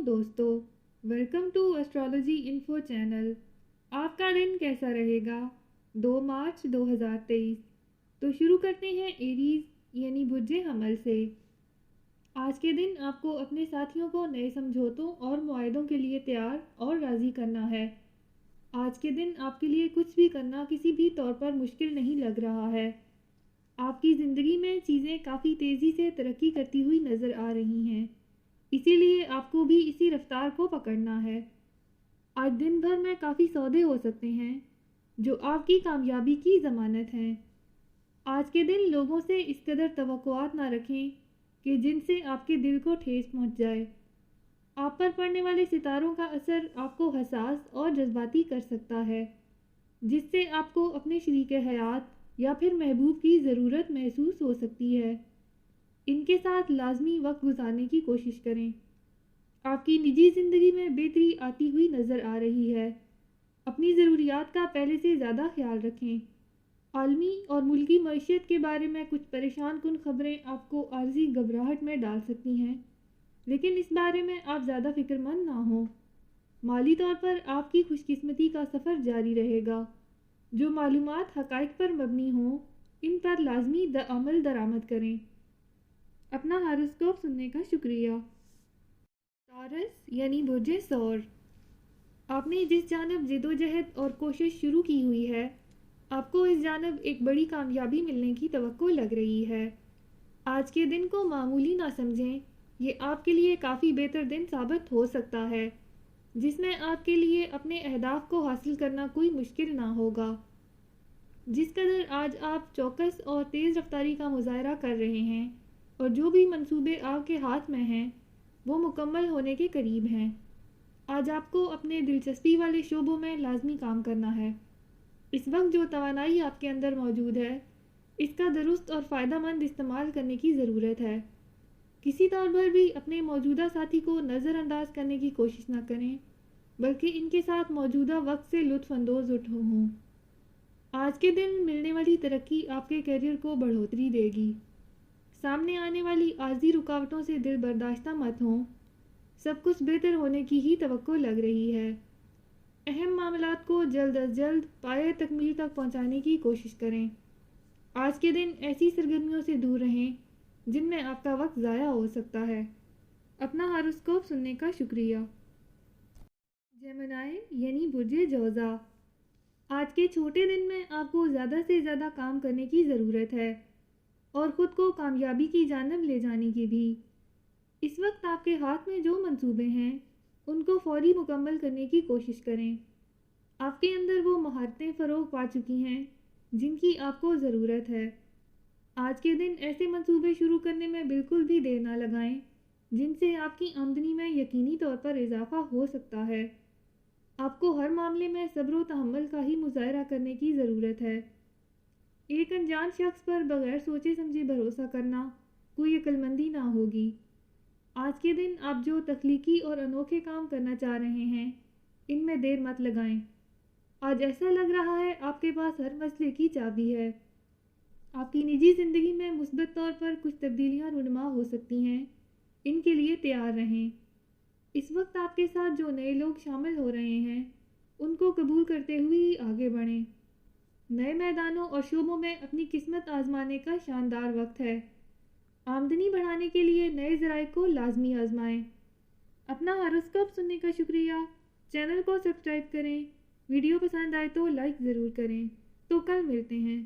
दोस्तों, welcome to astrology info channel. आपका दिन कैसा रहेगा 2 मार्च 2023। तो शुरू करते हैं एरीज यानी बुर्जे हमल से। आज के दिन आपको अपने साथियों को नए समझौतों और मुआहदों के लिए तैयार और राज़ी करना है। आज के दिन आपके लिए कुछ भी करना किसी भी तौर पर मुश्किल नहीं लग रहा है। आपकी ज़िंदगी में चीज़ें काफ़ी तेज़ी से तरक्की करती हुई नज़र आ रही हैं, इसीलिए आपको भी इसी रफ्तार को पकड़ना है। आज दिन भर में काफ़ी सौदे हो सकते हैं जो आपकी कामयाबी की ज़मानत हैं। आज के दिन लोगों से इस कदर तवक्कुआत ना रखें कि जिनसे आपके दिल को ठेस पहुंच जाए। आप पर पड़ने वाले सितारों का असर आपको हसास और जज्बाती कर सकता है, जिससे आपको अपने शरीके हयात या फिर महबूब की ज़रूरत महसूस हो सकती है। इनके साथ लाजमी वक्त गुजारने की कोशिश करें। आपकी निजी ज़िंदगी में बेहतरी आती हुई नज़र आ रही है। अपनी ज़रूरियात का पहले से ज़्यादा ख्याल रखें। आलमी और मुल्की मईशत के बारे में कुछ परेशान कुन खबरें आपको आर्जी घबराहट में डाल सकती हैं, लेकिन इस बारे में आप ज़्यादा फिक्रमंद ना हों। माली तौर पर आपकी खुशकिस्मती का सफ़र जारी रहेगा। जो मालूमात हक़ाइक़ पर मबनी हों, इन पर लाजमी अमल दरामद करें। अपना हारोस्कोप सुनने का शुक्रिया। टॉरस यानी बुर्जे सौर। आपने जिस जानब जिदोजहद और कोशिश शुरू की हुई है, आपको इस जानब एक बड़ी कामयाबी मिलने की तवक्को लग रही है। आज के दिन को मामूली ना समझें, ये आपके लिए काफ़ी बेहतर दिन साबित हो सकता है, जिसमें आपके लिए अपने अहदाफ को हासिल करना कोई मुश्किल ना होगा। जिस कदर आज आप चौकस और तेज़ रफ्तारी का मुजाहरा कर रहे हैं और जो भी मंसूबे आपके हाथ में हैं वो मुकम्मल होने के करीब हैं। आज आपको अपने दिलचस्पी वाले शोबों में लाजमी काम करना है। इस वक्त जो तवानाई आपके अंदर मौजूद है, इसका दुरुस्त और फ़ायदेमंद इस्तेमाल करने की ज़रूरत है। किसी तौर पर भी अपने मौजूदा साथी को नज़रअंदाज करने की कोशिश न करें, बल्कि इनके साथ मौजूदा वक्त से लुत्फ़ अंदोज़ हों। आज के दिन मिलने वाली तरक्की आपके करियर को बढ़ोतरी देगी। सामने आने वाली आर्जी रुकावटों से दिल बर्दाश्ता मत हों। सब कुछ बेहतर होने की ही तवक्को लग रही है। अहम मामलात को जल्द अज जल्द पाए तकमील तक पहुंचाने की कोशिश करें। आज के दिन ऐसी सरगर्मियों से दूर रहें जिनमें आपका वक्त ज़ाया हो सकता है। अपना हारोस्कोप सुनने का शुक्रिया। जेमिनी यानी बुर्जे जौज़ा। आज के छोटे दिन में आपको ज़्यादा से ज़्यादा काम करने की ज़रूरत है और ख़ुद को कामयाबी की जानब ले जाने की भी। इस वक्त आपके हाथ में जो मंसूबे हैं उनको फ़ौरी मुकम्मल करने की कोशिश करें। आपके अंदर वो महारतें फ़रोग़ पा चुकी हैं जिनकी आपको ज़रूरत है। आज के दिन ऐसे मंसूबे शुरू करने में बिल्कुल भी देर ना लगाएं जिनसे आपकी आमदनी में यकीनी तौर पर इजाफ़ा हो सकता है। आपको हर मामले में सब्र व तहम्मुल का ही मुज़ाहरा करने की ज़रूरत है। एक अनजान शख्स पर बग़ैर सोचे समझे भरोसा करना कोई अक्लमंदी ना होगी। आज के दिन आप जो तख्लीकी और अनोखे काम करना चाह रहे हैं, इनमें देर मत लगाएं। आज ऐसा लग रहा है आपके पास हर मसले की चाबी है। आपकी निजी ज़िंदगी में मुस्बत तौर पर कुछ तब्दीलियाँ रुनमा हो सकती हैं, इनके लिए तैयार रहें। इस वक्त आपके साथ जो नए लोग शामिल हो रहे हैं, उनको कबूल करते हुए ही आगे बढ़ें। नए मैदानों और शोबों में अपनी किस्मत आजमाने का शानदार वक्त है। आमदनी बढ़ाने के लिए नए ज़राए को लाजमी आजमाएं। अपना हारोस्कोप सुनने का शुक्रिया। चैनल को सब्सक्राइब करें। वीडियो पसंद आए तो लाइक ज़रूर करें। तो कल मिलते हैं।